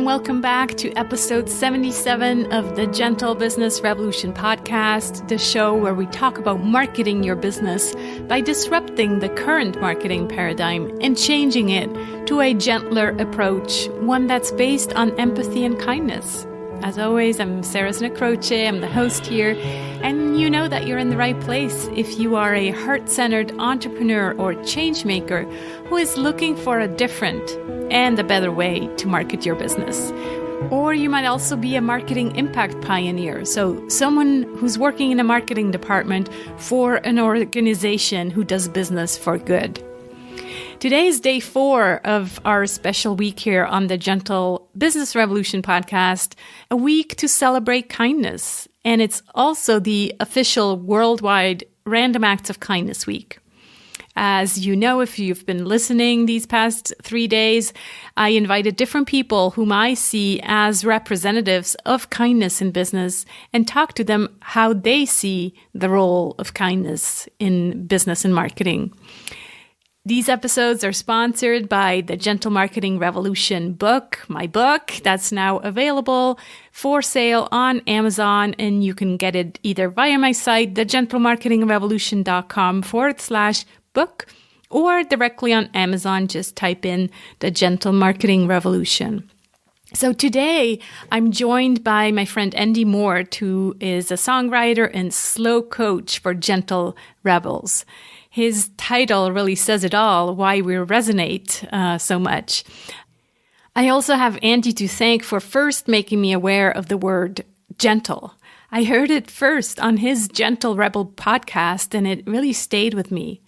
and welcome back to episode 77 of the Gentle Business Revolution podcast, the show where we talk about marketing your business by disrupting the current marketing paradigm and changing it to a gentler approach, one that's based on empathy and kindness. As always, I'm Sarah Znakroche, I'm the host here, and you know that you're in the right place if you are a heart-centered entrepreneur or change maker who is looking for a different and a better way to market your business. Or you might also be a marketing impact pioneer, so someone who's working in a marketing department for an organization who does business for good. Today is day 4 of our special week here on the Gentle Business Revolution podcast, a week to celebrate kindness. And it's also the official worldwide Random Acts of Kindness week. As you know, if you've been listening these past 3 days, I invited different people whom I see as representatives of kindness in business and talk to them how they see the role of kindness in business and marketing. These episodes are sponsored by the Gentle Marketing Revolution book, my book, that's now available for sale on Amazon, and you can get it either via my site, thegentlemarketingrevolution.com/book, or directly on Amazon. Just type in the Gentle Marketing Revolution. So today, I'm joined by my friend Andy Mort, who is a songwriter and slow coach for Gentle Rebels. His title really says it all, why we resonate so much. I also have Andy to thank for first making me aware of the word gentle. I heard it first on his Gentle Rebel podcast, and it really stayed with me.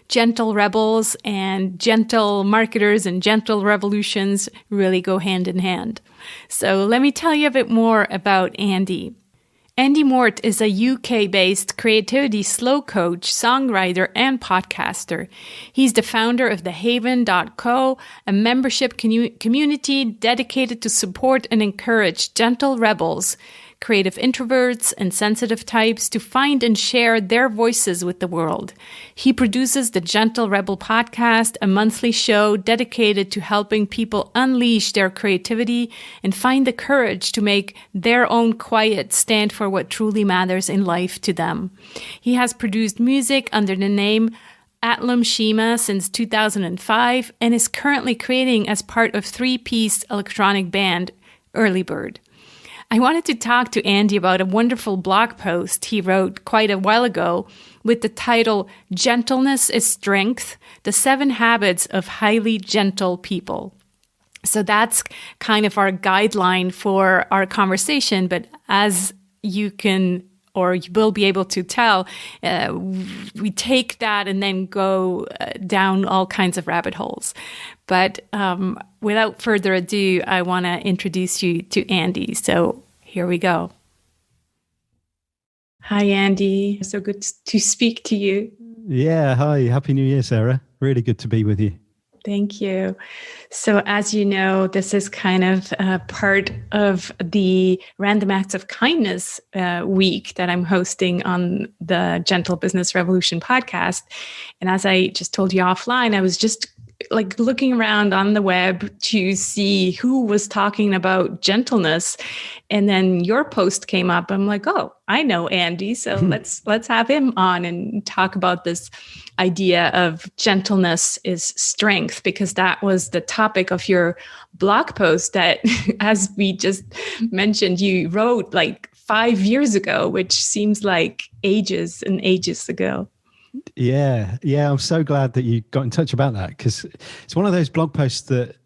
Gentle rebels and gentle marketers and gentle revolutions really go hand in hand. So let me tell you a bit more about Andy. Andy Mort is a UK-based creativity slow coach, songwriter, and podcaster. He's the founder of thehaven.co, a membership community dedicated to support and encourage gentle rebels, creative introverts, and sensitive types to find and share their voices with the world. He produces the Gentle Rebel podcast, a monthly show dedicated to helping people unleash their creativity and find the courage to make their own quiet stand for what truly matters in life to them. He has produced music under the name Atlam Shima since 2005 and is currently creating as part of 3-piece electronic band Early Bird. I wanted to talk to Andy about a wonderful blog post he wrote quite a while ago with the title, Gentleness is Strength, the 7 Habits of Highly Gentle People. So that's kind of our guideline for our conversation, but as you can or you will be able to tell, we take that and then go down all kinds of rabbit holes. But without further ado, I want to introduce you to Andy. So here we go. Hi, Andy. So good to speak to you. Yeah, hi. Happy New Year, Sarah. Really good to be with you. Thank you. So as you know, this is kind of part of the Random Acts of Kindness week that I'm hosting on the Gentle Business Revolution podcast. And as I just told you offline, I was just like looking around on the web to see who was talking about gentleness. And then your post came up. I'm like, oh, I know Andy. So let's have him on and talk about this idea of gentleness is strength, because that was the topic of your blog post that, as we just mentioned, you wrote like 5 years ago, which seems like ages and ages ago. Yeah. I'm so glad that you got in touch about that, because it's one of those blog posts that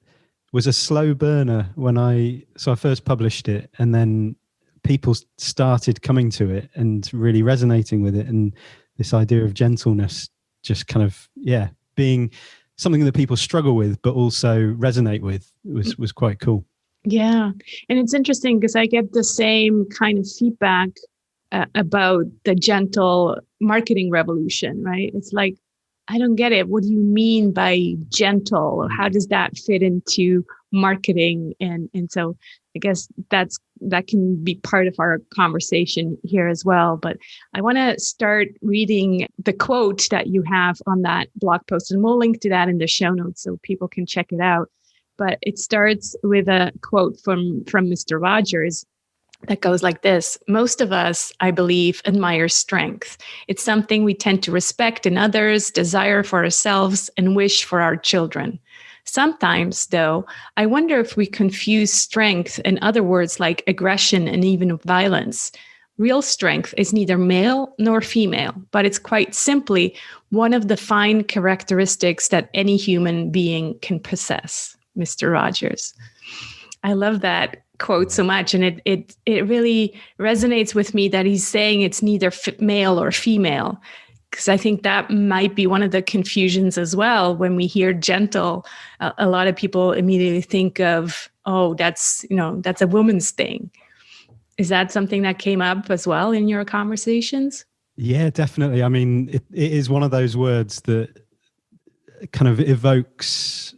was a slow burner when I first published it, and then people started coming to it and really resonating with it. And this idea of gentleness just kind of, being something that people struggle with, but also resonate with was quite cool. Yeah. And it's interesting because I get the same kind of feedback about the gentle marketing revolution, right? It's like, I don't get it. What do you mean by gentle? How does that fit into marketing? And so I guess that can be part of our conversation here as well. But I want to start reading the quote that you have on that blog post, and we'll link to that in the show notes so people can check it out. but it starts with a quote from Mr. Rogers that goes like this: most of us, I believe, admire strength. It's something we tend to respect in others, desire for ourselves, and wish for our children. Sometimes, though, I wonder if we confuse strength and other words like aggression and even violence. Real strength is neither male nor female, but it's quite simply one of the fine characteristics that any human being can possess. Mr. Rogers. I love that quote so much, and it really resonates with me that he's saying it's neither male or female, because I think that might be one of the confusions as well. When we hear gentle, a lot of people immediately think of, oh, that's a woman's thing. Is that something that came up as well in your conversations? Yeah, definitely. I mean, it is one of those words that kind of evokes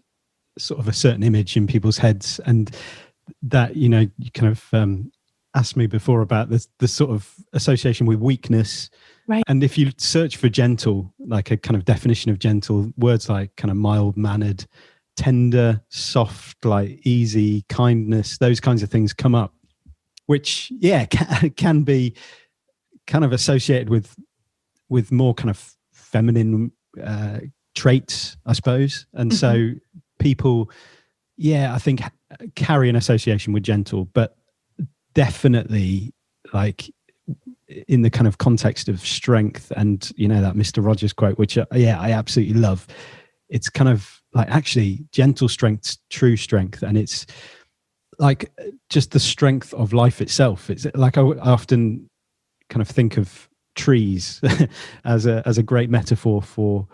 sort of a certain image in people's heads, and that, you kind of asked me before about the sort of association with weakness. Right. And if you search for gentle, like a kind of definition of gentle, words like kind of mild-mannered, tender, soft, like easy, kindness, those kinds of things come up, which, yeah, can be kind of associated with more kind of feminine traits, I suppose. And so people, I think, carry an association with gentle, but definitely like in the kind of context of strength and, that Mr. Rogers quote, which, I absolutely love. It's kind of like actually gentle strength's true strength. And it's like just the strength of life itself. It's like I often kind of think of trees as a great metaphor for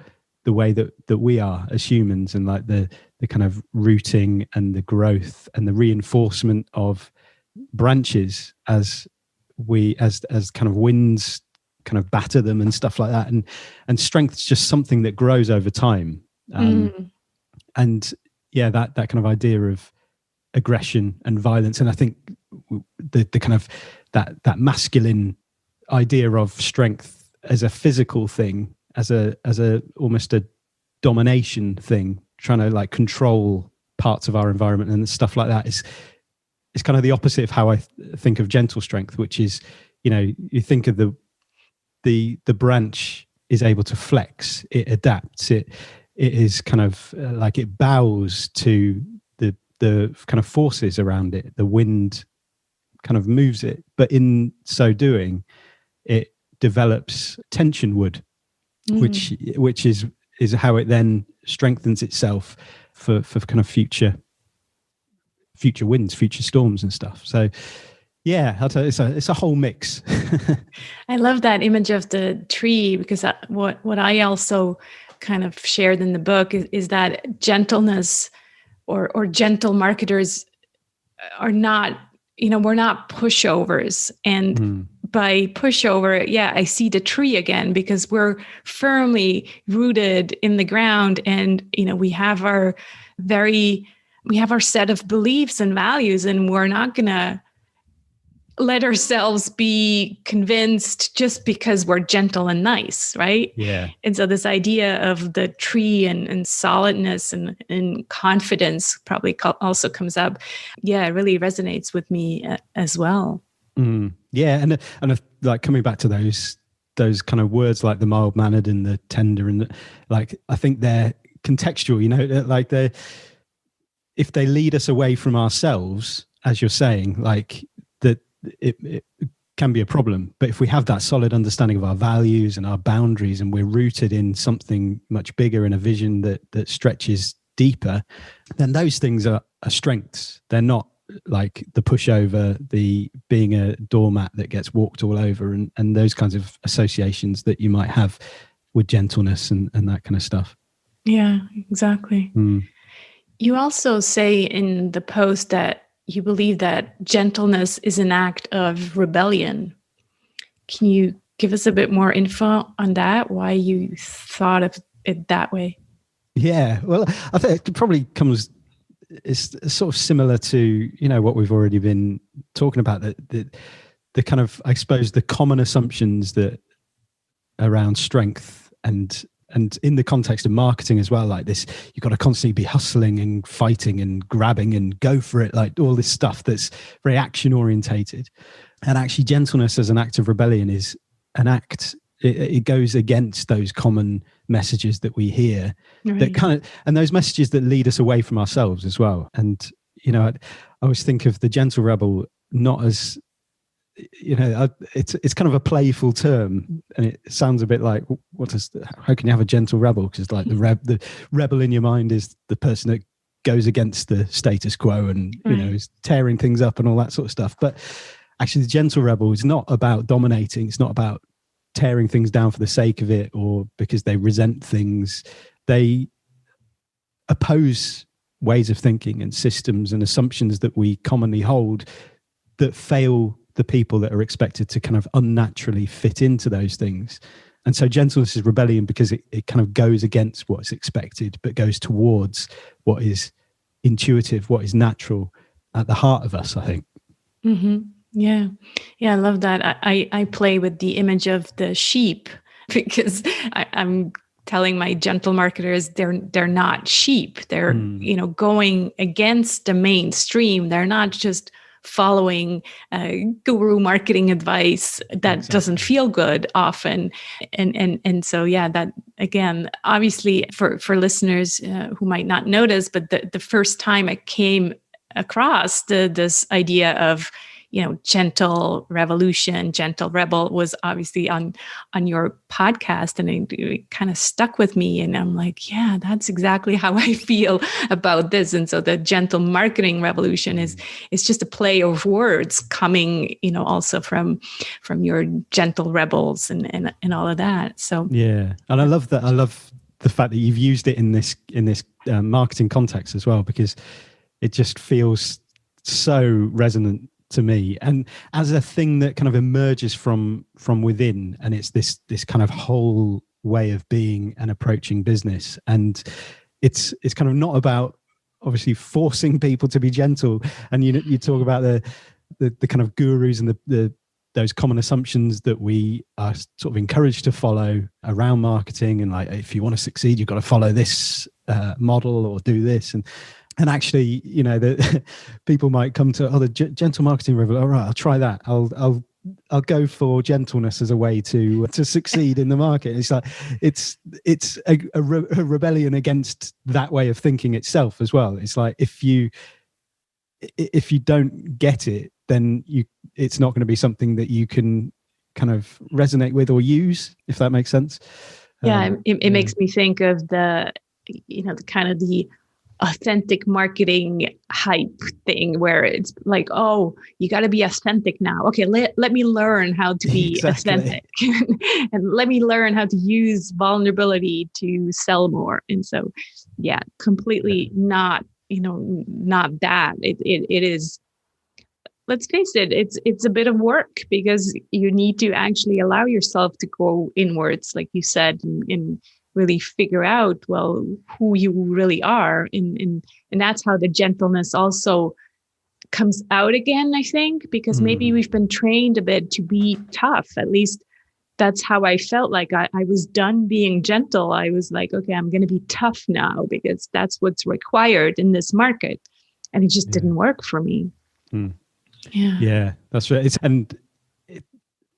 the way that we are as humans, and like the kind of rooting and the growth and the reinforcement of branches as kind of winds kind of batter them and stuff like that. And strength's just something that grows over time. And that kind of idea of aggression and violence. And I think the kind of that masculine idea of strength as a physical thing, as a almost a domination thing, trying to like control parts of our environment and stuff like that, is kind of the opposite of how I think of gentle strength, which is, you think of the branch is able to flex, it adapts, it is kind of like it bows to the kind of forces around it. The wind kind of moves it, but in so doing, it develops tension wood, which is how it then strengthens itself for kind of future winds, future storms and stuff. So yeah, I'll tell you, it's a whole mix. I love that image of the tree, because what I also kind of shared in the book is that gentleness or gentle marketers are not, we're not pushovers. And by pushover, I see the tree again, because we're firmly rooted in the ground, and we have our set of beliefs and values, and we're not gonna let ourselves be convinced just because we're gentle and nice, right? Yeah. And so this idea of the tree and solidness and confidence probably also comes up. Yeah, it really resonates with me as well. Yeah, and like coming back to those kind of words like the mild-mannered and the tender, and like I think they're contextual. Like if they lead us away from ourselves, as you're saying, like that, it can be a problem. But if we have that solid understanding of our values and our boundaries, and we're rooted in something much bigger, in a vision that stretches deeper, then those things are strengths. They're not like the pushover, the being a doormat that gets walked all over, and those kinds of associations that you might have with gentleness and that kind of stuff. Yeah, exactly. You also say in the post that you believe that gentleness is an act of rebellion. Can you give us a bit more info on that? Why you thought of it that way? Yeah, well, I think it probably it's sort of similar to, what we've already been talking about, the kind of, I suppose, the common assumptions that around strength and and in the context of marketing as well, like this, you've got to constantly be hustling and fighting and grabbing and go for it, like all this stuff that's very action orientated. And actually gentleness as an act of rebellion is an act, it goes against those common messages that we hear, right, that kind of, and those messages that lead us away from ourselves as well. And, you know, I always think of the gentle rebel not as, you know, it's kind of a playful term, and it sounds a bit like, how can you have a gentle rebel? Because like the rebel in your mind is the person that goes against the status quo and, you know, is tearing things up and all that sort of stuff. But actually the gentle rebel is not about dominating. It's not about tearing things down for the sake of it or because they resent things. They oppose ways of thinking and systems and assumptions that we commonly hold that fail the people that are expected to kind of unnaturally fit into those things. And so gentleness is rebellion because it kind of goes against what's expected, but goes towards what is intuitive, what is natural at the heart of us, I think. Mm-hmm. Yeah. I love that. I play with the image of the sheep because I'm telling my gentle marketers they're not sheep. They're you know, going against the mainstream. They're not just following guru marketing advice that doesn't feel good often. And so, yeah, that again, obviously for listeners who might not notice, but the first time I came across this idea of, you know, gentle revolution, gentle rebel was obviously on your podcast, and it kind of stuck with me. And I'm like, yeah, that's exactly how I feel about this. And so the gentle marketing revolution is just a play of words coming, you know, also from your gentle rebels and all of that. So yeah, and I love that. I love the fact that you've used it in this marketing context as well, because it just feels so resonant to me, and as a thing that kind of emerges from within, and it's this kind of whole way of being and approaching business. And it's kind of not about obviously forcing people to be gentle. And you talk about the kind of gurus and those common assumptions that we are sort of encouraged to follow around marketing, and like, if you want to succeed, you've got to follow this model or do this. And actually, you know, the people might come to the gentle marketing revolution. All right, I'll try that. I'll go for gentleness as a way to succeed in the market. It's like it's a rebellion against that way of thinking itself as well. It's like if you don't get it, then it's not going to be something that you can kind of resonate with or use, if that makes sense. Yeah, it makes me think of the kind of the authentic marketing hype thing where it's like, oh, you got to be authentic now. Okay, let me learn how to be authentic and let me learn how to use vulnerability to sell more. And so, yeah, completely not that. It is, let's face it, it's a bit of work because you need to actually allow yourself to go inwards, like you said, and really figure out, well, who you really are. And that's how the gentleness also comes out again, I think, because maybe we've been trained a bit to be tough. At least that's how I felt like I was done being gentle. I was like, okay, I'm going to be tough now because that's what's required in this market. And it just didn't work for me. Yeah, that's right.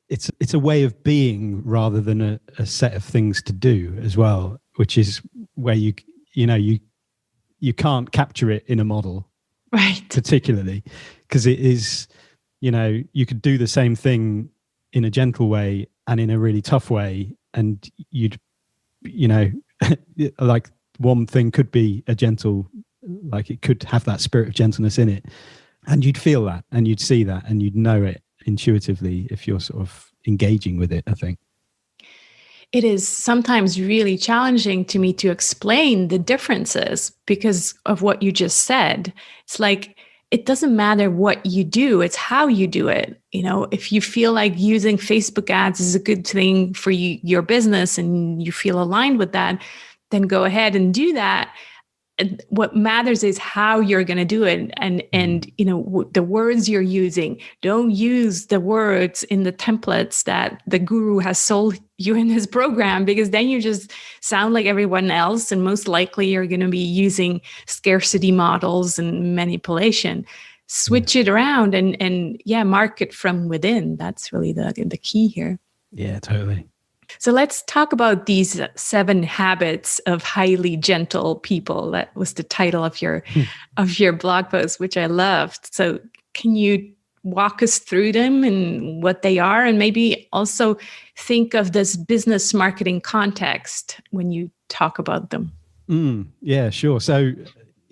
It's a way of being rather than a set of things to do as well, which is where you can't capture it in a model, right? Particularly because it is, you could do the same thing in a gentle way and in a really tough way, and you'd, like one thing could be a gentle, like it could have that spirit of gentleness in it, and you'd feel that and you'd see that and you'd know it intuitively if you're sort of engaging with it, I think. It is sometimes really challenging to me to explain the differences because of what you just said. It's like, it doesn't matter what you do, it's how you do it. If you feel like using Facebook ads is a good thing for your business and you feel aligned with that, then go ahead and do that. what matters is how you're going to do it, and the words you're using. Don't use the words in the templates that the guru has sold you in his program, because then you just sound like everyone else, and most likely you're going to be using scarcity models and manipulation. Switch it around and market from within. That's really the key here. Yeah, totally. So let's talk about these 7 habits of highly gentle people. That was the title of your blog post, which I loved. So can you walk us through them and what they are, and maybe also think of this business marketing context when you talk about them? Yeah, sure. So,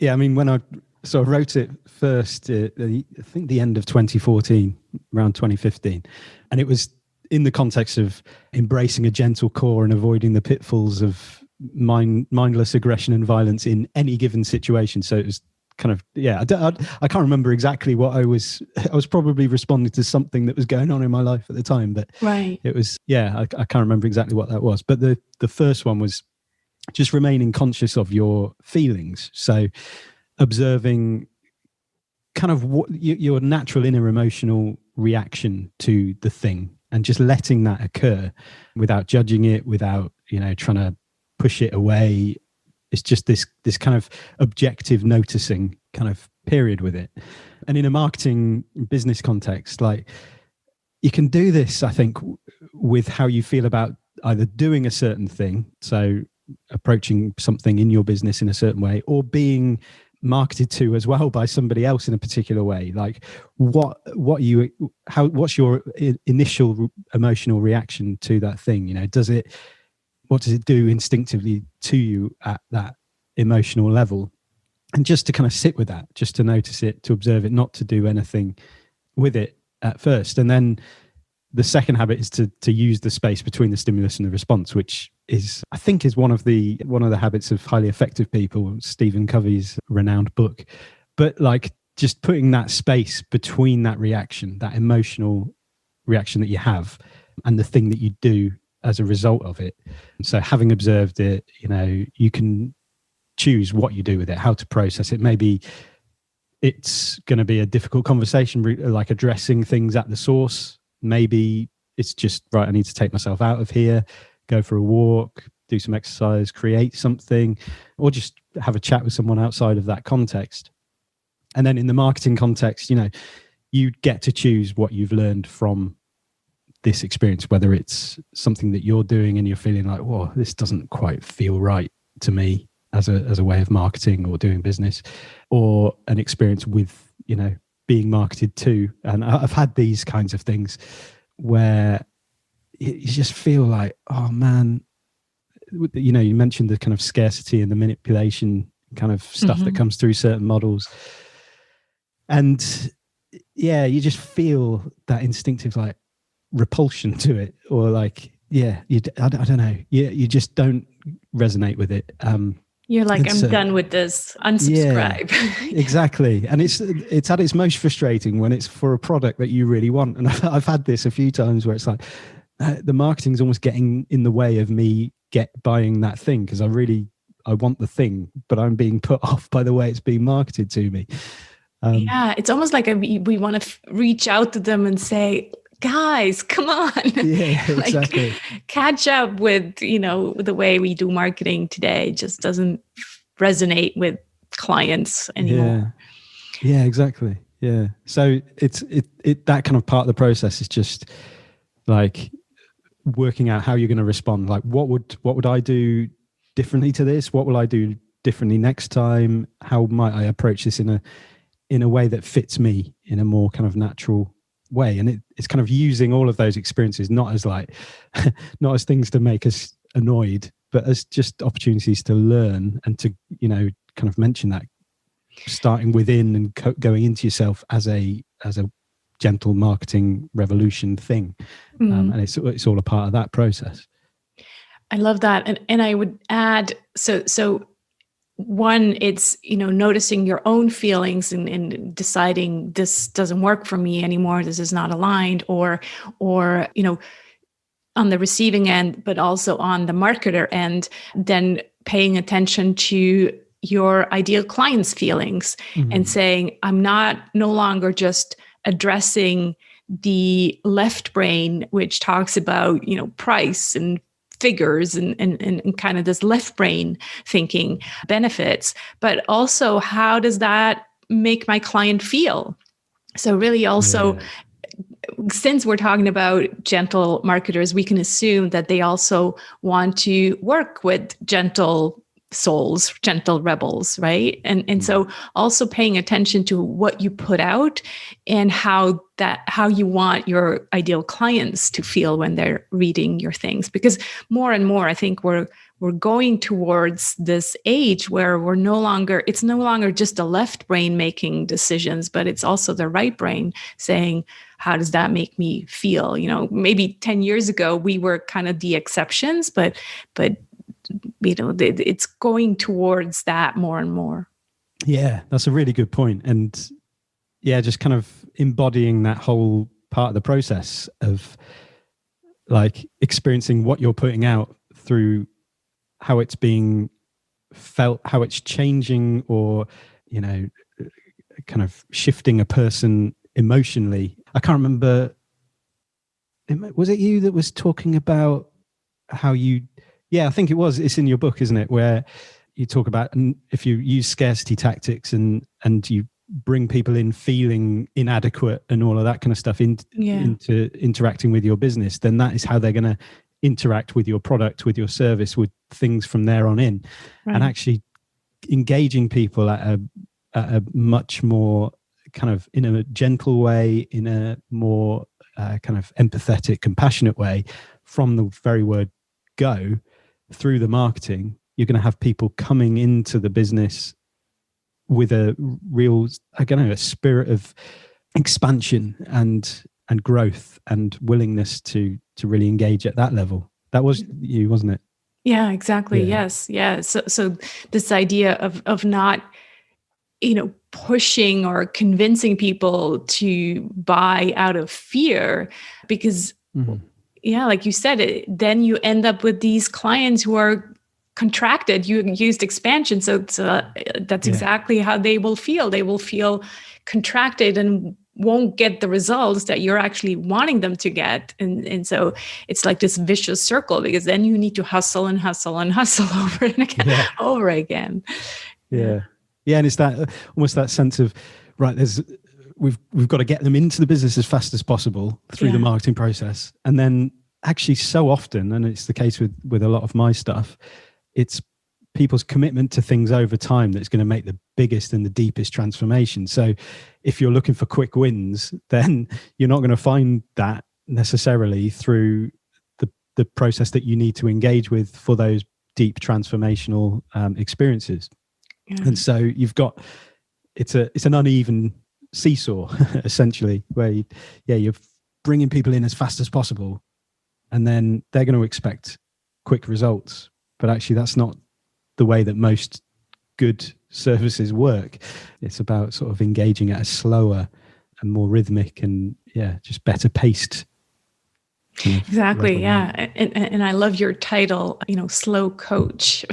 I mean, when I sort of wrote it first, I think the end of 2014, around 2015, and it was in the context of embracing a gentle core and avoiding the pitfalls of mindless aggression and violence in any given situation. So it was kind of, I can't remember exactly what I was probably responding to something that was going on in my life at the time, but right. It was, I can't remember exactly what that was. But the first one was just remaining conscious of your feelings. So observing kind of what your natural inner emotional reaction to the thing, and just letting that occur without judging it, without, trying to push it away. It's just this kind of objective noticing kind of period with it. And in a marketing business context, like, you can do this, I think, with how you feel about either doing a certain thing, so approaching something in your business in a certain way, or being marketed to as well by somebody else in a particular way. Like, what's your initial emotional reaction to that thing? What does it do instinctively to you at that emotional level? And just to kind of sit with that, just to notice it, to observe it, not to do anything with it at first. And then the second habit is to use the space between the stimulus and the response, which is, I think, is one of the habits of highly effective people, Stephen Covey's renowned book. But like, just putting that space between that reaction, that emotional reaction that you have, and the thing that you do as a result of it. So having observed it, you can choose what you do with it, how to process it. Maybe it's going to be a difficult conversation, like addressing things at the source. Maybe it's just, right, I need to take myself out of here, go for a walk, do some exercise, create something, or just have a chat with someone outside of that context. And then in the marketing context, you get to choose what you've learned from this experience, whether it's something that you're doing and you're feeling like, whoa, this doesn't quite feel right to me as a way of marketing or doing business, or an experience with, being marketed to. And I've had these kinds of things where you just feel like, oh man, you mentioned the kind of scarcity and the manipulation kind of stuff that comes through certain models. And you just feel that instinctive like repulsion to it, or like, I don't know. You just don't resonate with it. You're like, I'm done with this. Unsubscribe. Yeah, exactly. And it's at its most frustrating when it's for a product that you really want. And I've had this a few times where it's like, the marketing is almost getting in the way of me buying that thing, because I want the thing, but I'm being put off by the way it's being marketed to me. It's almost like we want to reach out to them and say, guys, come on. Yeah, exactly. Catch up with, the way we do marketing today just doesn't resonate with clients anymore. Yeah, exactly. Yeah. So it's that kind of part of the process is just like working out how you're going to respond. Like, what would I do differently to this? What will I do differently next time? How might I approach this in a way that fits me in a more kind of natural way? And it's kind of using all of those experiences, not as things to make us annoyed, but as just opportunities to learn and to, kind of mention that, starting within and going into yourself as a gentle marketing revolution thing. And it's all a part of that process. I love that. And I would add, so one, it's, noticing your own feelings and deciding this doesn't work for me anymore. This is not aligned, or, on the receiving end, but also on the marketer end, then paying attention to your ideal client's feelings and saying, I'm no longer just addressing the left brain, which talks about, price and figures and kind of this left brain thinking benefits, but also how does that make my client feel? So really also, since we're talking about gentle marketers, we can assume that they also want to work with gentle souls, gentle rebels, right? And so also paying attention to what you put out and how you want your ideal clients to feel when they're reading your things. Because more and more, I think we're going towards this age where it's no longer just the left brain making decisions, but it's also the right brain saying, how does that make me feel? Maybe 10 years ago, we were kind of the exceptions, but it's going towards that more and more. Yeah, that's a really good point. And yeah, just kind of embodying that whole part of the process of like experiencing what you're putting out through how it's being felt, how it's changing, or, kind of shifting a person emotionally. I can't remember. Was it you that was talking about how you, I think it was. It's in your book, isn't it? Where you talk about if you use scarcity tactics and you bring people in feeling inadequate and all of that kind of stuff into interacting with your business, then that is how they're going to interact with your product, with your service, with things from there on in. Right. And actually engaging people at a much more kind of in a gentle way, in a more kind of empathetic, compassionate way from the very word go through the marketing. You're going to have people coming into the business with a real, a spirit of expansion and growth and willingness to really engage at that level. That was you, wasn't it? Yeah, exactly. Yeah. Yes. Yeah. So this idea of not, pushing or convincing people to buy out of fear, because like you said, then you end up with these clients who are contracted. You used expansion. So that's exactly how they will feel. They will feel contracted and won't get the results that you're actually wanting them to get. And so it's like this vicious circle, because then you need to hustle and hustle and hustle over and again, over again. Yeah. Yeah. And it's that almost that sense of, right, we've got to get them into the business as fast as possible through the marketing process. And then actually so often, and it's the case with a lot of my stuff, it's people's commitment to things over time that's going to make the biggest and the deepest transformation. So if you're looking for quick wins, then you're not going to find that necessarily through the process that you need to engage with for those deep transformational experiences. Yeah. And so you've got, it's an uneven seesaw essentially, where you're bringing people in as fast as possible, and then they're going to expect quick results. But actually that's not the way that most good services work. It's about sort of engaging at a slower and more rhythmic and just better paced. Exactly. Yeah. And I love your title, slow coach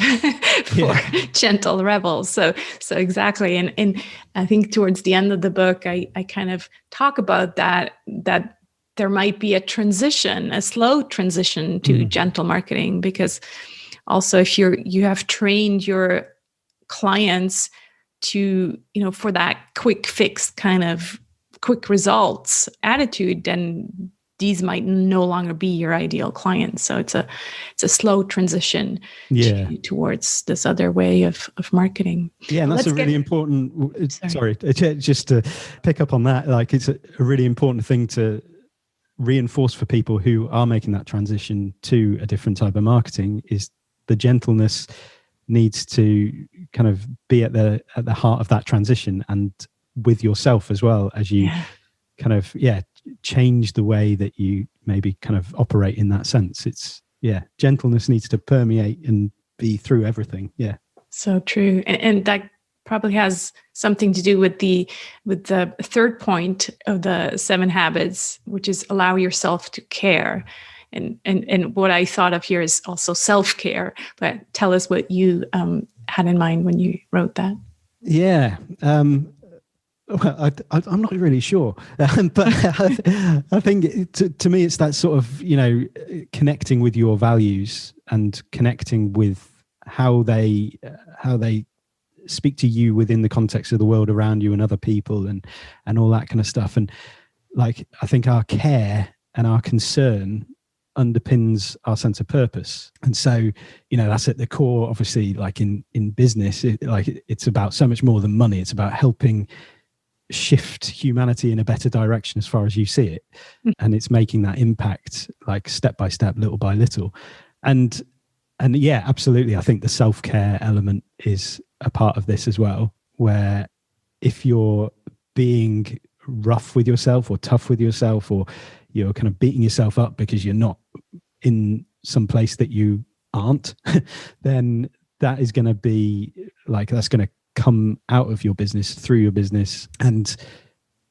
for gentle rebels. So exactly. And I think towards the end of the book, I kind of talk about that there might be a slow transition to gentle marketing, because also if you have trained your clients to, for that quick fix kind of quick results attitude, then these might no longer be your ideal clients. So it's a slow transition towards this other way of marketing. Yeah, and that's a really important, sorry, just to pick up on that, like it's a really important thing to reinforce for people who are making that transition to a different type of marketing, is the gentleness needs to kind of be at the heart of that transition, and with yourself as well, as you kind of change the way that you maybe kind of operate in that sense. It's gentleness needs to permeate and be through everything. So true. And that probably has something to do with the third point of the 7 habits, which is allow yourself to care. And what I thought of here is also self-care, but tell us what you had in mind when you wrote that? Yeah. Well, I'm not really sure, but I think to me, it's that sort of, connecting with your values and connecting with how they speak to you within the context of the world around you and other people and all that kind of stuff. And like, I think our care and our concern underpins our sense of purpose. And so, that's at the core, obviously, like in business, it's about so much more than money. It's about helping shift humanity in a better direction as far as you see it. And it's making that impact like step by step, little by little. And yeah, absolutely. I think the self-care element is a part of this as well, where if you're being rough with yourself or tough with yourself, or you're kind of beating yourself up because you're not in some place that you aren't, then that is going to be like, that's going to come out of your business, through your business. And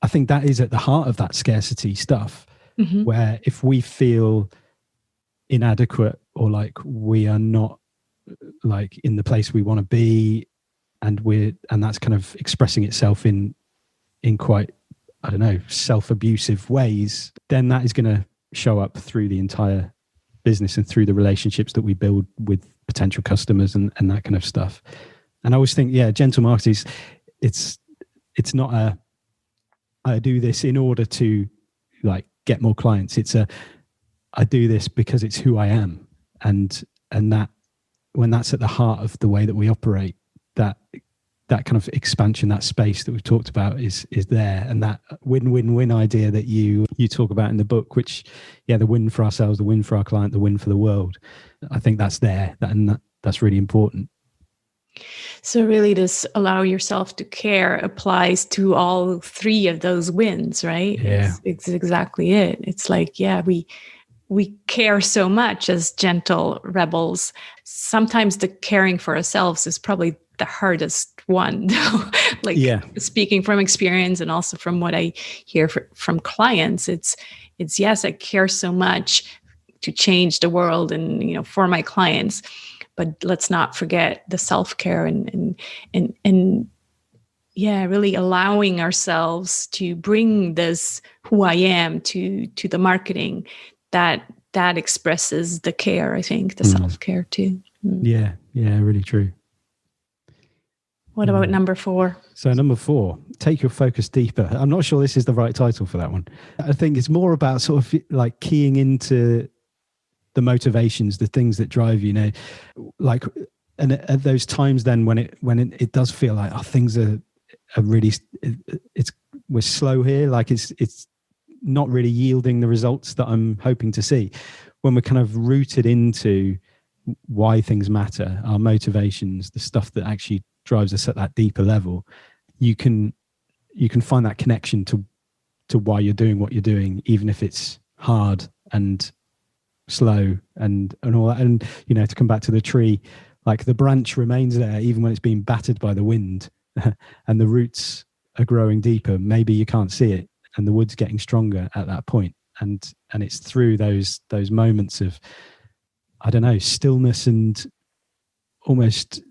I think that is at the heart of that scarcity stuff, where if we feel inadequate or like we are not like in the place we want to be, and that's kind of expressing itself in quite, I don't know, self-abusive ways, then that is going to show up through the entire business and through the relationships that we build with potential customers and that kind of stuff. And I always think, gentle marketing it's not I do this in order to like get more clients. It's I do this because it's who I am. And that, when that's at the heart of the way that we operate, that kind of expansion, that space that we've talked about is there. And that win-win-win idea that you talk about in the book, which, the win for ourselves, the win for our client, the win for the world. I think that's there, that's really important. So really this allow yourself to care applies to all three of those wins, right? Yeah. It's exactly it. It's like, we care so much as gentle rebels. Sometimes the caring for ourselves is probably the hardest one. Speaking from experience and also from what I hear from clients, it's yes, I care so much to change the world and, for my clients, but let's not forget the self-care and really allowing ourselves to bring this who I am to the marketing that expresses the care, I think, the self-care too. Yeah, really true. What about number 4? So number 4, take your focus deeper. I'm not sure this is the right title for that one. I think it's more about sort of like keying into the motivations, the things that drive you, like, and at those times then when it does feel like, things are really, we're slow here, like it's not really yielding the results that I'm hoping to see. When we're kind of rooted into why things matter, our motivations, the stuff that actually drives us at that deeper level, you can find that connection to why you're doing what you're doing, even if it's hard and slow and all that. And to come back to the tree, like the branch remains there even when it's being battered by the wind and the roots are growing deeper. Maybe you can't see it, and the wood's getting stronger at that point. And it's through those moments of, I don't know, stillness and almost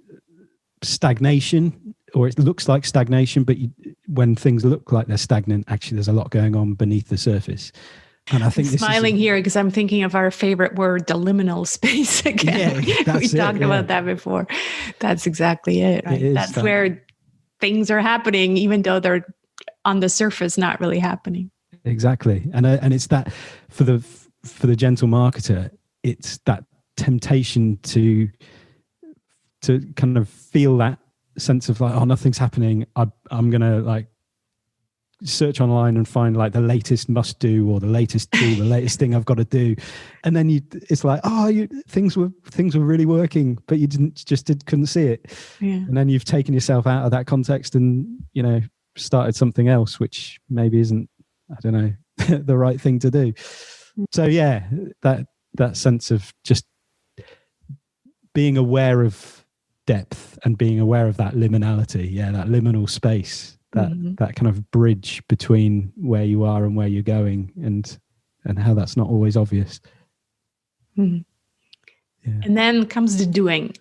stagnation, or it looks like stagnation, but when things look like they're stagnant, actually there's a lot going on beneath the surface. And I think I'm smiling here because I'm thinking of our favorite word, the liminal space again. We talked about that before. That's exactly it. Right? That's where things are happening, even though they're on the surface not really happening. Exactly. And it's that for the gentle marketer, it's that temptation to kind of feel that sense of like, nothing's happening. I'm going to like search online and find like the latest must do or the latest tool, the latest thing I've got to do. And then it's like, things were really working, but you couldn't see it. Yeah. And then you've taken yourself out of that context and, started something else, which maybe isn't, I don't know, the right thing to do. So yeah, that sense of just being aware of depth and being aware of that liminality, that liminal space, that kind of bridge between where you are and where you're going, and how that's not always obvious. Yeah. And then comes the doing.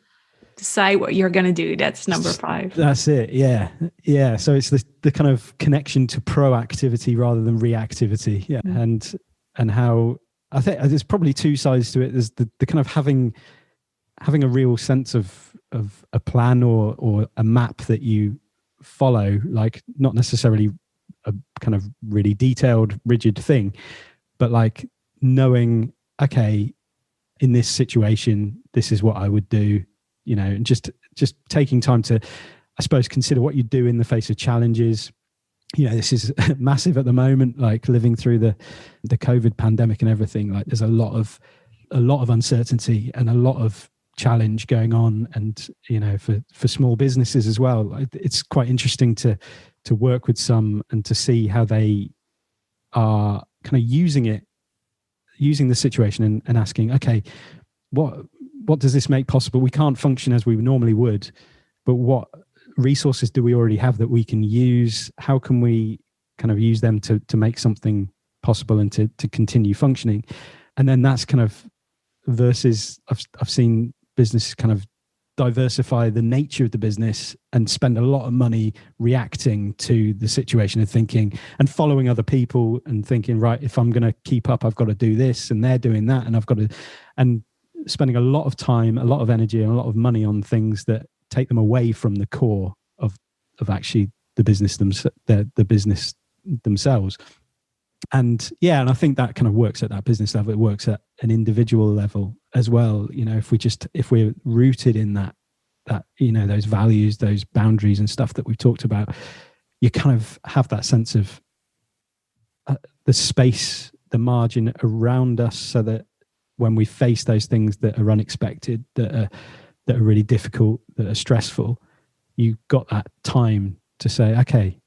decide what you're going to do. That's number 5. That's it. Yeah. Yeah. So it's the kind of connection to proactivity rather than reactivity. Yeah. Mm. And how I think there's probably 2 sides to it. There's the kind of having a real sense of a plan or a map that you follow, like not necessarily a kind of really detailed, rigid thing, but like knowing, okay, in this situation, this is what I would do, and just taking time to, I suppose, consider what you do in the face of challenges. This is massive at the moment, like living through the COVID pandemic and everything. Like there's a lot of uncertainty and a lot of challenge going on, and for small businesses as well. It's quite interesting to work with some and to see how they are kind of using the situation and asking, okay, what does this make possible? We can't function as we normally would, but what resources do we already have that we can use? How can we kind of use them to make something possible and to continue functioning? And then that's kind of versus I've seen businesses kind of diversify the nature of the business and spend a lot of money reacting to the situation and thinking and following other people and thinking, right, if I'm going to keep up, I've got to do this and they're doing that, and I've got to, and spending a lot of time, a lot of energy and a lot of money on things that take them away from the core of actually the business themselves. And I think that kind of works at that business level. It works at an individual level as well. If we're rooted in that those values, those boundaries and stuff that we've talked about, you kind of have that sense of the space, the margin around us, so that when we face those things that are unexpected, that are really difficult, that are stressful, you've got that time to say, okay,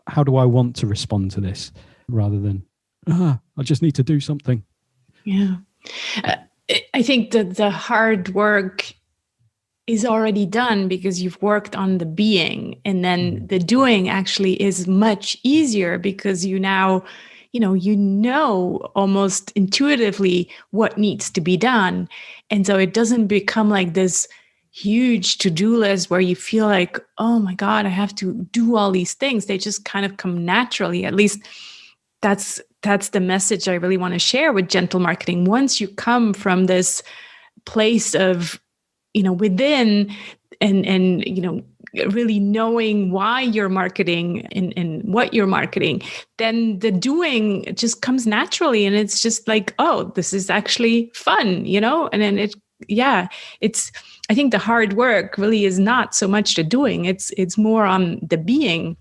how do I want to respond to this, rather than I just need to do something. Yeah. I think that the hard work is already done because you've worked on the being, and then the doing actually is much easier because you now, almost intuitively what needs to be done. And so it doesn't become like this huge to-do list where you feel like, oh my God, I have to do all these things. They just kind of come naturally. At least that's the message I really want to share with gentle marketing. Once you come from this place of, within and really knowing why you're marketing and what you're marketing, then the doing just comes naturally. And it's just like, oh, this is actually fun, and then I think the hard work really is not so much the doing. It's more on the being.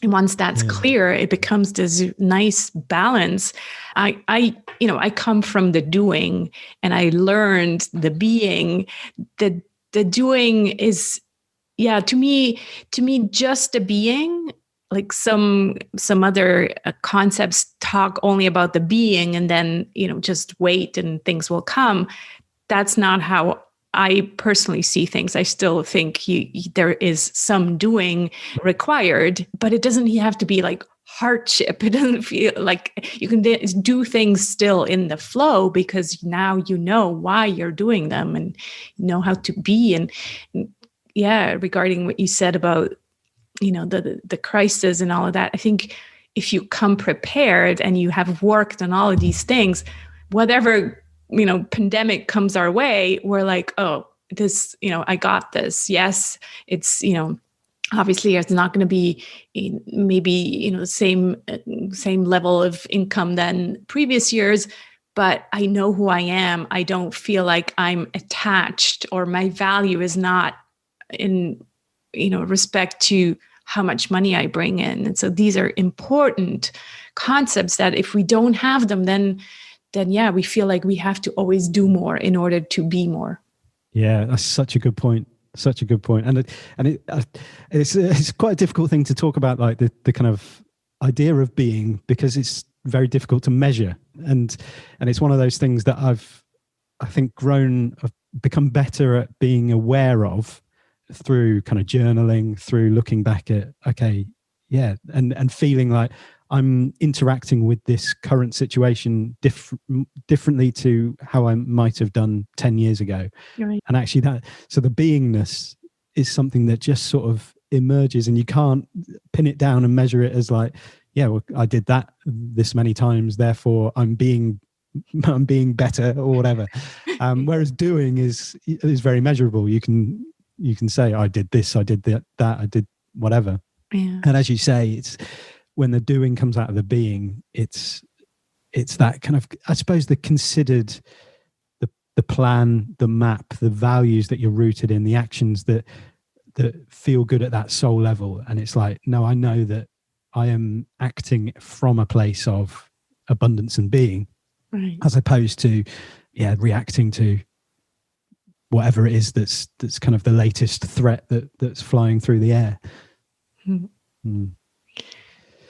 And once that's clear, it becomes this nice balance. I come from the doing, and I learned the being. The doing is, to me, just the being. Like some other concepts talk only about the being, and then just wait and things will come. That's not how I personally see things. I still think there is some doing required, but it doesn't have to be like hardship. It doesn't feel like you can do things still in the flow, because now you know why you're doing them and you know how to be. And regarding what you said about, the crisis and all of that, I think if you come prepared and you have worked on all of these things, whatever pandemic comes our way, we're like, oh, this, I got this. Yes, it's, obviously it's not going to be maybe, the same level of income than previous years, but I know who I am. I don't feel like I'm attached, or my value is not in, respect to how much money I bring in. And so these are important concepts that if we don't have them, then we feel like we have to always do more in order to be more. Yeah, that's such a good point. Such a good point. And it's quite a difficult thing to talk about, like the kind of idea of being, because it's very difficult to measure. And it's one of those things that I've become better at being aware of through kind of journaling, through looking back at, and feeling like I'm interacting with this current situation differently to how I might have done 10 years ago. Right. And actually so the beingness is something that just sort of emerges, and you can't pin it down and measure it as like, yeah, well, I did that this many times, therefore I'm being better or whatever. Whereas doing is very measurable. You can say, I did this, I did that, I did whatever. Yeah. And as you say, it's when the doing comes out of the being, it's that kind of, I suppose, the considered, the plan, the map, the values that you're rooted in, the actions that feel good at that soul level. And it's like, no, I know that I am acting from a place of abundance and being, right, as opposed to reacting to whatever it is that's kind of the latest threat that's flying through the air.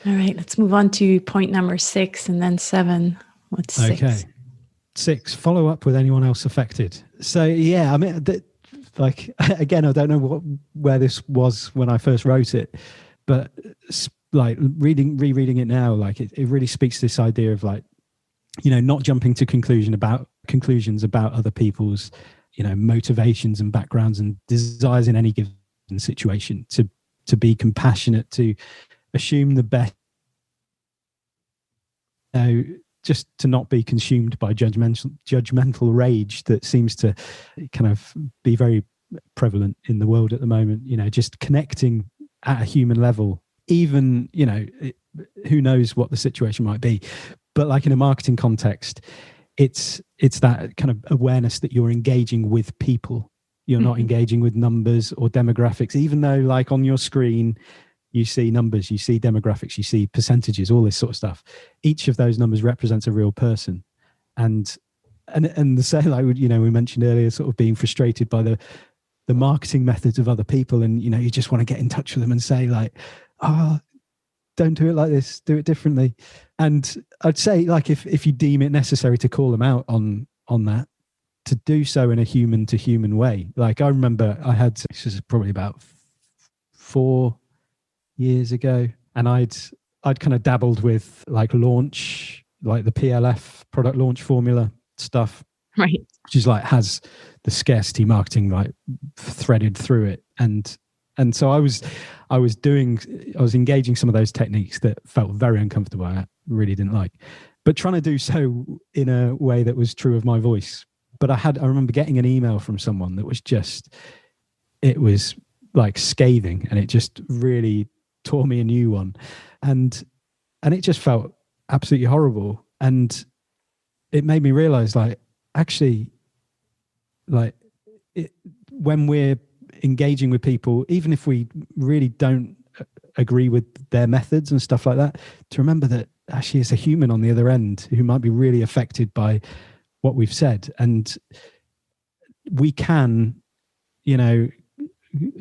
All right, let's move on to point number 6 and then 7. What's 6? Okay. 6, follow up with anyone else affected. So, yeah, I mean, like, again, I don't know where this was when I first wrote it, but like rereading it now, like it really speaks to this idea of like, you know, not jumping to conclusions about other people's, you know, motivations and backgrounds and desires in any given situation, to be compassionate, to assume the best, you know, just to not be consumed by judgmental rage that seems to kind of be very prevalent in the world at the moment. You know, just connecting at a human level, even, you know, who knows what the situation might be, but like in a marketing context, it's that kind of awareness that you're engaging with people. You're not engaging with numbers or demographics, even though like on your screen, you see numbers, you see demographics, you see percentages, all this sort of stuff. Each of those numbers represents a real person. And the say, like, you know, we mentioned earlier, sort of being frustrated by the marketing methods of other people. And, you know, you just want to get in touch with them and say like, don't do it like this, do it differently. And I'd say like, if you deem it necessary to call them out on that, to do so in a human to human way. Like I remember this was probably about 4 years ago, and I'd kind of dabbled with like launch, like the PLF, product launch formula stuff, right, which is like has the scarcity marketing like threaded through it. And so I was engaging some of those techniques that felt very uncomfortable. I really didn't like, but trying to do so in a way that was true of my voice. But I remember getting an email from someone that was it was like scathing, and it just really tore me a new one. And it just felt absolutely horrible. And it made me realize, like, actually, like when we're engaging with people, even if we really don't agree with their methods and stuff like that, to remember that actually it's a human on the other end who might be really affected by what we've said. And we can, you know,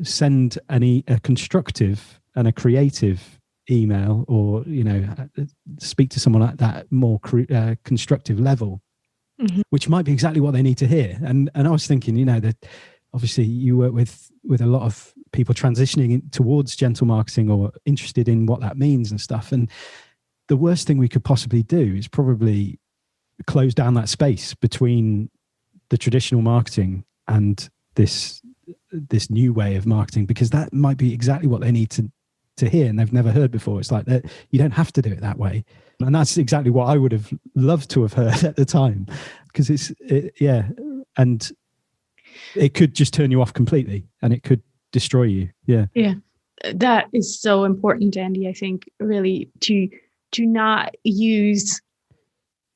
send a constructive and a creative email, or, you know, speak to someone at that more constructive level, which might be exactly what they need to hear. And I was thinking, you know, that obviously you work with a lot of people transitioning towards gentle marketing or interested in what that means and stuff. And the worst thing we could possibly do is probably close down that space between the traditional marketing and this new way of marketing, because that might be exactly what they need to hear and they've never heard before. It's like that you don't have to do it that way. And that's exactly what I would have loved to have heard at the time, because and it could just turn you off completely and it could destroy you. Yeah. That is so important, Andy. I think really to not use,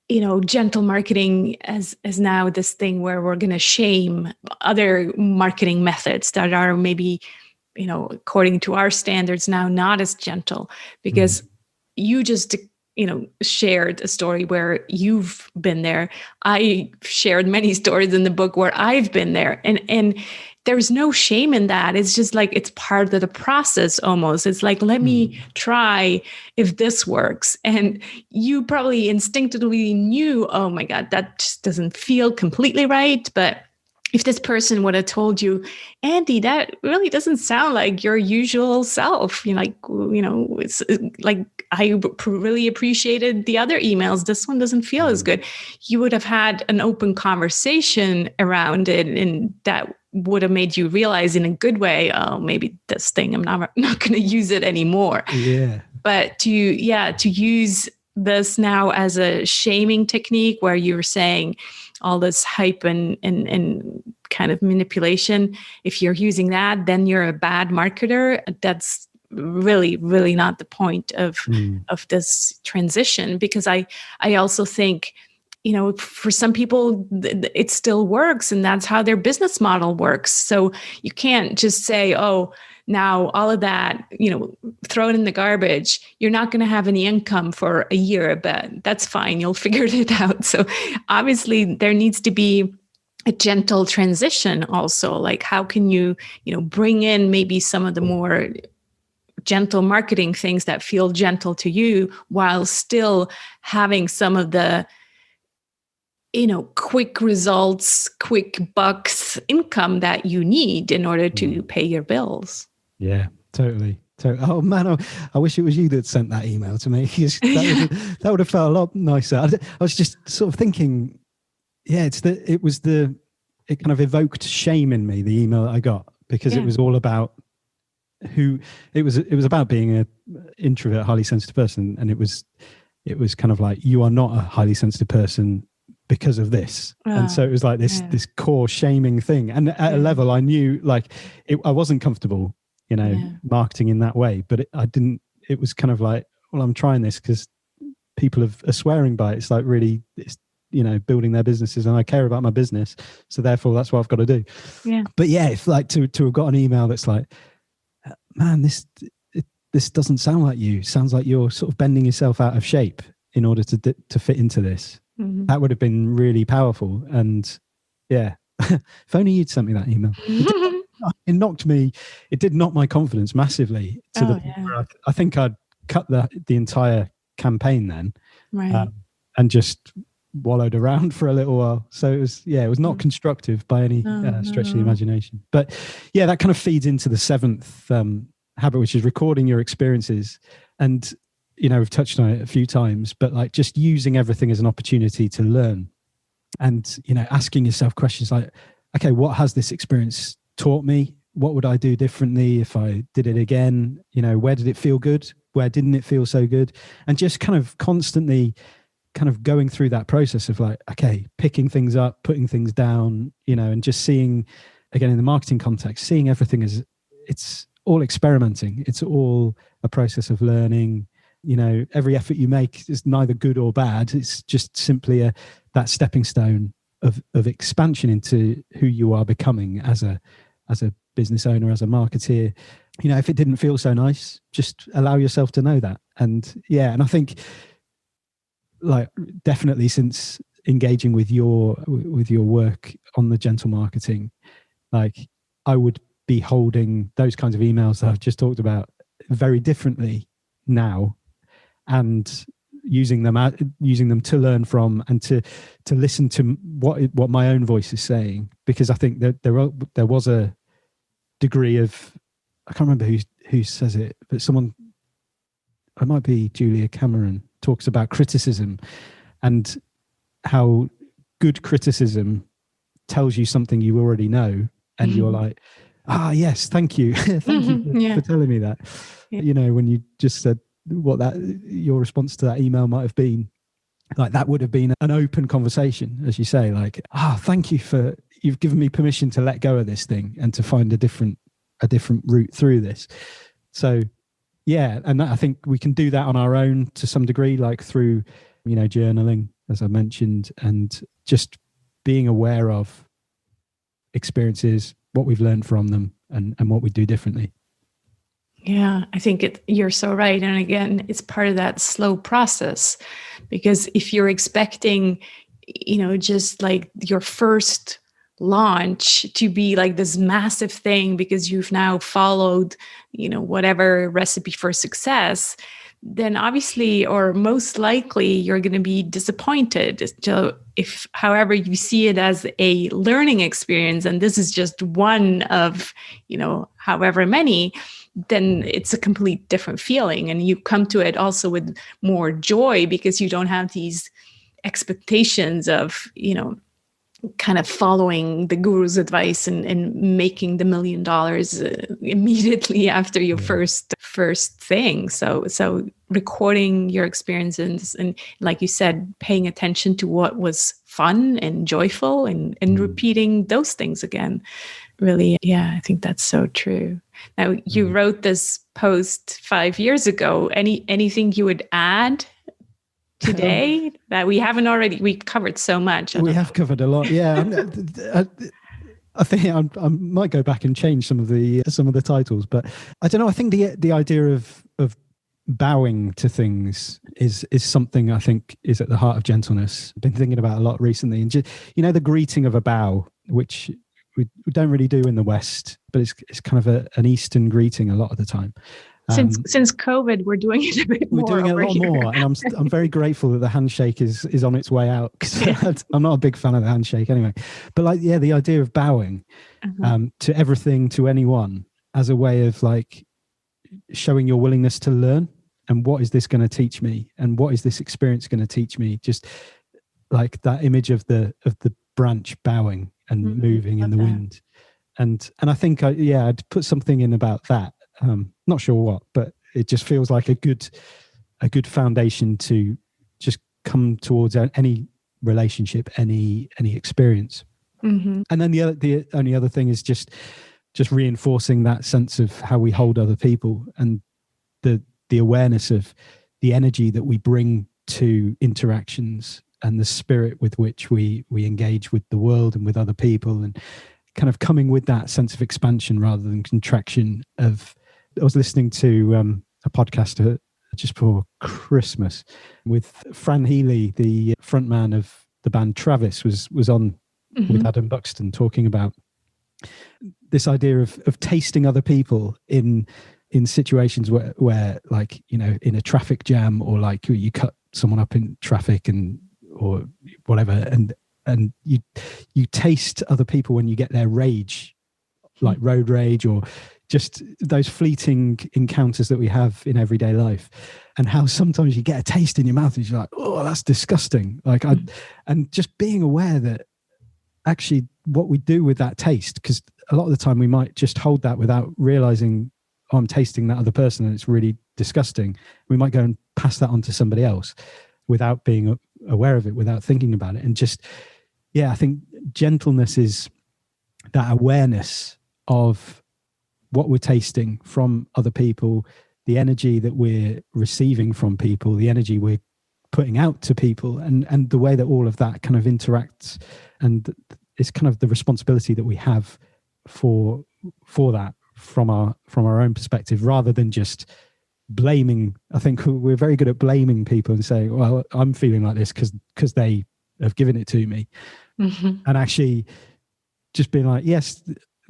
you know, gentle marketing as now this thing where we're going to shame other marketing methods that are maybe, you know, according to our standards now, not as gentle, because you just, you know, shared a story where you've been there. I shared many stories in the book where I've been there, and there's no shame in that. It's just like, it's part of the process almost. It's like, let me try if this works. And you probably instinctively knew, oh my God, that just doesn't feel completely right. But if this person would have told you, Andy, that really doesn't sound like your usual self. It's like, I really appreciated the other emails. This one doesn't feel as good. You would have had an open conversation around it, and that would have made you realize in a good way, oh, maybe this thing, I'm not going to use it anymore. Yeah. But to use this now as a shaming technique, where you're saying all this hype and kind of manipulation, if you're using that, then you're a bad marketer. That's really, really not the point of this transition. Because I also think, for some people, it still works, and that's how their business model works. So you can't just say, oh, now all of that, throw it in the garbage. You're not going to have any income for a year, but that's fine. You'll figure it out. So obviously there needs to be a gentle transition also. Like, how can you, bring in maybe some of the more gentle marketing things that feel gentle to you, while still having some of the, quick results, quick bucks income that you need in order to pay your bills. Yeah, totally. Oh man, I wish it was you that sent that email to me. That would have felt a lot nicer. I was just sort of thinking, yeah, it kind of evoked shame in me, the email that I got, because it was all about it was about being an introvert, highly sensitive person, and it was kind of like, you are not a highly sensitive person because of this. And so it was like this core shaming thing. And at a level I knew, like, I wasn't comfortable, marketing in that way, but it was kind of like, well, I'm trying this because people are swearing by it. It's like, really, it's, building their businesses, and I care about my business. So therefore that's what I've got to do. Yeah. But yeah, if like to have got an email that's like, man, this doesn't sound like you. Sounds like you're sort of bending yourself out of shape in order to fit into this. Mm-hmm. That would have been really powerful. And yeah, if only you'd sent me that email. It knocked me. It did knock my confidence massively to the point where I think I'd cut the entire campaign then, right, and just wallowed around for a little while. So it was not constructive by any stretch of the imagination. But yeah, that kind of feeds into the seventh habit, which is recording your experiences. And we've touched on it a few times, but like just using everything as an opportunity to learn, and asking yourself questions like, okay, what has this experience taught me? What would I do differently if I did it again? Where did it feel good? Where didn't it feel so good? And just kind of constantly kind of going through that process of like, okay, picking things up, putting things down, and just seeing, again, in the marketing context, seeing everything as it's all experimenting. It's all a process of learning. Every effort you make is neither good or bad. It's just simply that stepping stone of expansion into who you are becoming as a business owner, as a marketeer. If it didn't feel so nice, just allow yourself to know that. And yeah, and I think, like, definitely since engaging with your work on the gentle marketing, like, I would be holding those kinds of emails that I've just talked about very differently now, and using them to learn from, and to listen to what my own voice is saying. Because I think that there was a degree of, I can't remember who says it, but it might be Julia Cameron, talks about criticism and how good criticism tells you something you already know, and you're like, yes, thank you. Thank you for telling me that. When you just said your response to that email might have been, like, that would have been an open conversation, as you say, like, thank you you've given me permission to let go of this thing and to find a different route through this. So yeah, and I think we can do that on our own to some degree, like through, journaling, as I mentioned, and just being aware of experiences, what we've learned from them, and what we do differently. Yeah, I think you're so right. And again, it's part of that slow process, because if you're expecting, just like your first launch to be like this massive thing because you've now followed, whatever recipe for success, then obviously, or most likely, you're going to be disappointed. So if, however, you see it as a learning experience, and this is just one of, however many, then it's a complete different feeling. And you come to it also with more joy because you don't have these expectations of, kind of following the guru's advice and making the $1 million immediately after your first thing. So recording your experiences and, like you said, paying attention to what was fun and joyful and repeating those things again. Really, yeah, I think that's so true. Now, you wrote this post 5 years ago. Anything you would add today that we haven't already? We covered so much. We have covered a lot. Yeah, I think I might go back and change some of the titles, but I don't know. I think the idea of bowing to things is something I think is at the heart of gentleness. I've been thinking about a lot recently, and just, the greeting of a bow, which we don't really do in the West, but it's kind of an Eastern greeting a lot of the time. Since COVID, we're doing it a bit more. We're doing it a lot more, and I'm very grateful that the handshake is on its way out, because I'm not a big fan of the handshake anyway. But the idea of bowing to everything, to anyone, as a way of like showing your willingness to learn, and what is this going to teach me, and what is this experience going to teach me? Just like that image of the branch bowing and moving in the wind, and I think I'd put something in about that. Not sure what, but it just feels like a good foundation to just come towards any relationship, any experience. And then the only other thing is just reinforcing that sense of how we hold other people, and the awareness of the energy that we bring to interactions, and the spirit with which we engage with the world and with other people, and kind of coming with that sense of expansion rather than contraction. I was listening to a podcast just before Christmas with Fran Healy, the frontman of the band Travis, was on with Adam Buxton, talking about this idea of tasting other people in situations where like, in a traffic jam, or like you cut someone up in traffic or whatever, and you taste other people when you get their rage, like road rage, or just those fleeting encounters that we have in everyday life, and how sometimes you get a taste in your mouth and you're like, oh, that's disgusting. Like and just being aware that actually what we do with that taste, because a lot of the time we might just hold that without realizing, oh, I'm tasting that other person and it's really disgusting. We might go and pass that on to somebody else without being aware of it, without thinking about it. And just, I think gentleness is that awareness of what we're tasting from other people, the energy that we're receiving from people, the energy we're putting out to people, and the way that all of that kind of interacts. And it's kind of the responsibility that we have for that from our own perspective, rather than just blaming. I think we're very good at blaming people and saying, well, I'm feeling like this because they have given it to me. And actually just being like, yes,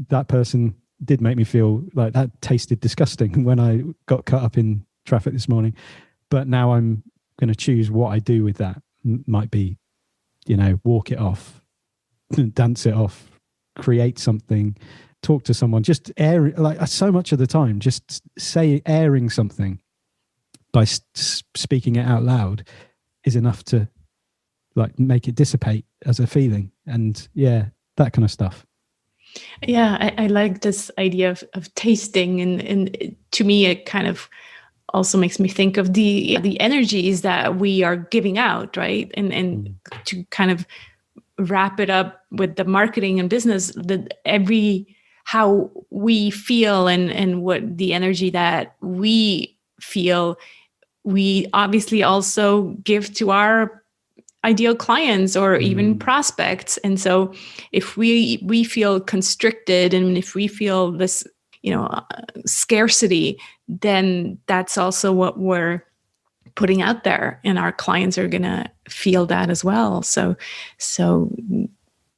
that person did make me feel like that tasted disgusting when I got cut up in traffic this morning, but now I'm going to choose what I do with that. Might be, walk it off, dance it off, create something, talk to someone, just air, like so much of the time, just airing something by speaking it out loud is enough to like make it dissipate as a feeling. And that kind of stuff. Yeah, I like this idea of tasting, and to me it kind of also makes me think of the energies that we are giving out, right? And to kind of wrap it up with the marketing and business, how we feel and what the energy that we feel, we obviously also give to our ideal clients or even prospects. And so if we feel constricted, and if we feel this, scarcity, then that's also what we're putting out there, and our clients are going to feel that as well. So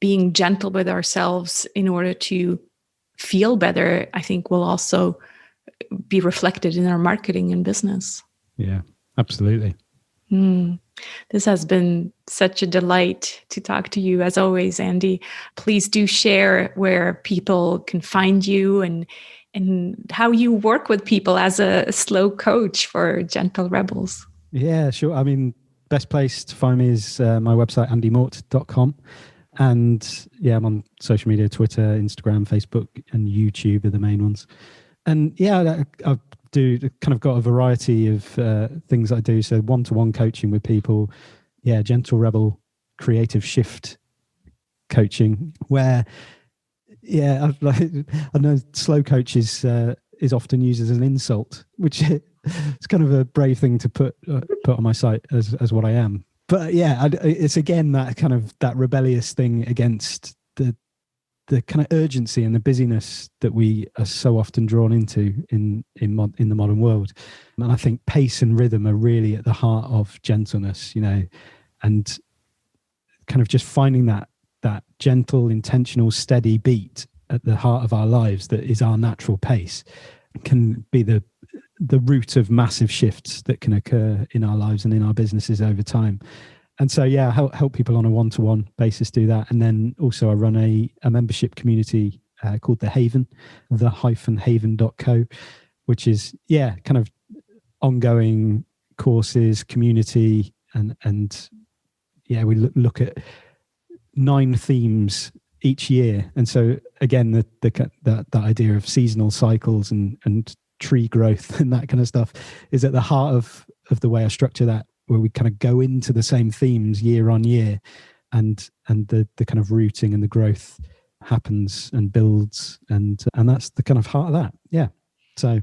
being gentle with ourselves in order to feel better, I think will also be reflected in our marketing and business. Yeah, absolutely. This has been such a delight to talk to you as always, Andy. Please do share where people can find you and how you work with people as a slow coach for gentle rebels. Yeah, sure. I mean, best place to find me is my website, andymort.com. And yeah, I'm on social media, Twitter, Instagram, Facebook, and YouTube are the main ones. And yeah, I do kind of got a variety of things I do. So one-to-one coaching with people. Yeah, Gentle Rebel Creative Shift coaching, where I know slow coach is often used as an insult, which it's kind of a brave thing to put on my site as what I am. But yeah, it's again that rebellious thing against the kind of urgency and the busyness that we are so often drawn into in the modern world. And I think pace and rhythm are really at the heart of gentleness, and kind of just finding that gentle, intentional, steady beat at the heart of our lives that is our natural pace can be the root of massive shifts that can occur in our lives and in our businesses over time. And so, yeah, help people on a one-to-one basis do that. And then also I run a membership community called The Haven, the-haven.co, which is, kind of ongoing courses, community, and we look at 9 themes each year. And so again, that idea of seasonal cycles and tree growth and that kind of stuff is at the heart of the way I structure that, where we kind of go into the same themes year on year, and the kind of rooting and the growth happens and builds, and that's the kind of heart of that. Yeah. So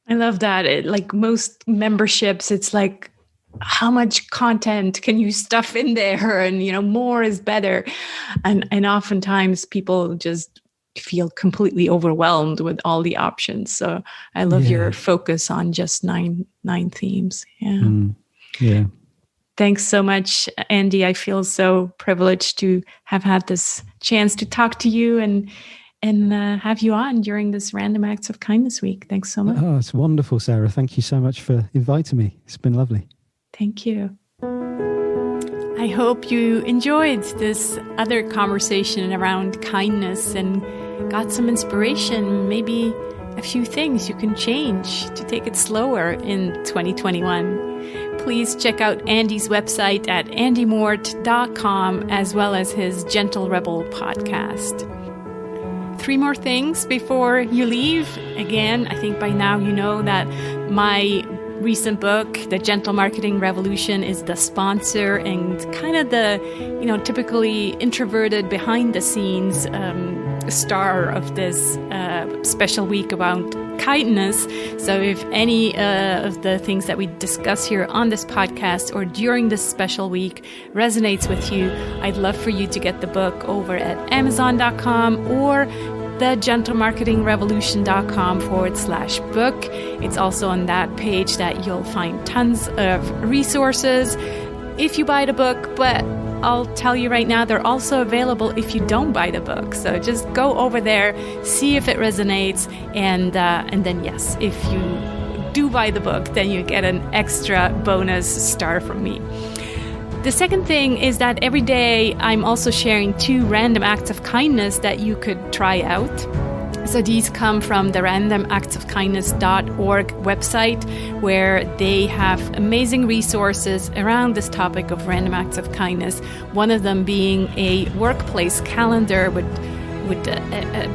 I love that. Like most memberships, it's like, how much content can you stuff in there? And, more is better. And oftentimes people just feel completely overwhelmed with all the options. So I love your focus on just nine themes. Yeah. Yeah. Thanks so much, Andy. I feel so privileged to have had this chance to talk to you and have you on during this Random Acts of Kindness week. Thanks so much. Oh, it's wonderful, Sarah. Thank you so much for inviting me. It's been lovely. Thank you. I hope you enjoyed this other conversation around kindness and got some inspiration, maybe a few things you can change to take it slower in 2021. Please check out Andy's website at andymort.com, as well as his Gentle Rebel podcast. 3 more things before you leave. Again, I think by now you know that my recent book, The Gentle Marketing Revolution, is the sponsor and kind of the, typically introverted behind the scenes star of this special week about kindness. So if any of the things that we discuss here on this podcast or during this special week resonates with you, I'd love for you to get the book over at Amazon.com or thegentlemarketingrevolution.com/book. It's also on that page that you'll find tons of resources if you buy the book, but I'll tell you right now, they're also available if you don't buy the book. So just go over there, see if it resonates, and then yes, if you do buy the book, then you get an extra bonus star from me. The second thing is that every day I'm also sharing 2 random acts of kindness that you could try out. So these come from the randomactsofkindness.org website, where they have amazing resources around this topic of random acts of kindness. One of them being a workplace calendar with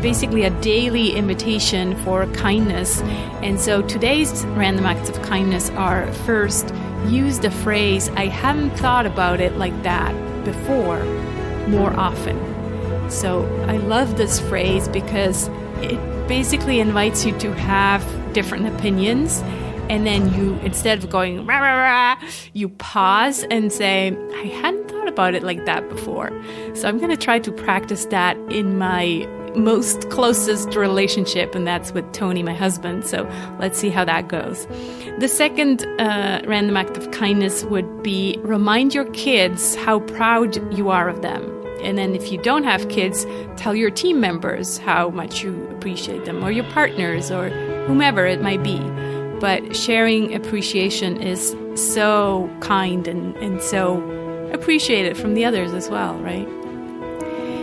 basically a daily invitation for kindness. And so today's random acts of kindness are: first, use the phrase, "I haven't thought about it like that before," more often. So I love this phrase because it basically invites you to have different opinions. And then you, instead of going rah, rah, rah, you pause and say, "I hadn't thought about it like that before." So I'm going to try to practice that in my most closest relationship, and that's with Tony, my husband. So let's see how that goes. The second random act of kindness would be: remind your kids how proud you are of them. And then if you don't have kids, tell your team members how much you appreciate them, or your partners, or whomever it might be. But sharing appreciation is so kind and so appreciated from the others as well, right?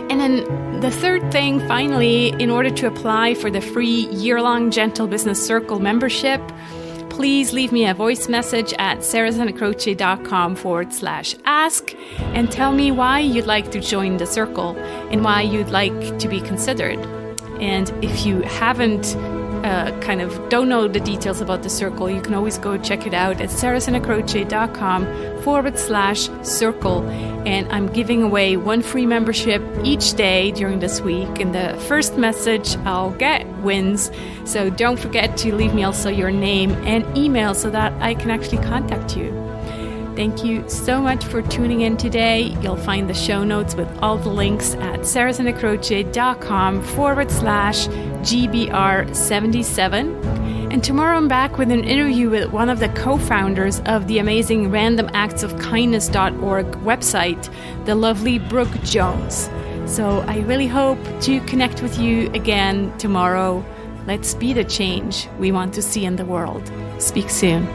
And then the third thing, finally, in order to apply for the free year-long Gentle Business Circle membership, please leave me a voice message at sarahsanacroce.com/ask and tell me why you'd like to join the circle and why you'd like to be considered. And if you haven't don't know the details about the circle, you can always go check it out at sarahsanacroce.com/circle. And I'm giving away one free membership each day during this week. And the first message I'll get wins. So don't forget to leave me also your name and email so that I can actually contact you. Thank you so much for tuning in today. You'll find the show notes with all the links at sarahsanacroce.com/GBR77. And tomorrow I'm back with an interview with one of the co-founders of the amazing randomactsofkindness.org website, the lovely Brooke Jones. So I really hope to connect with you again tomorrow. Let's be the change we want to see in the world. Speak soon.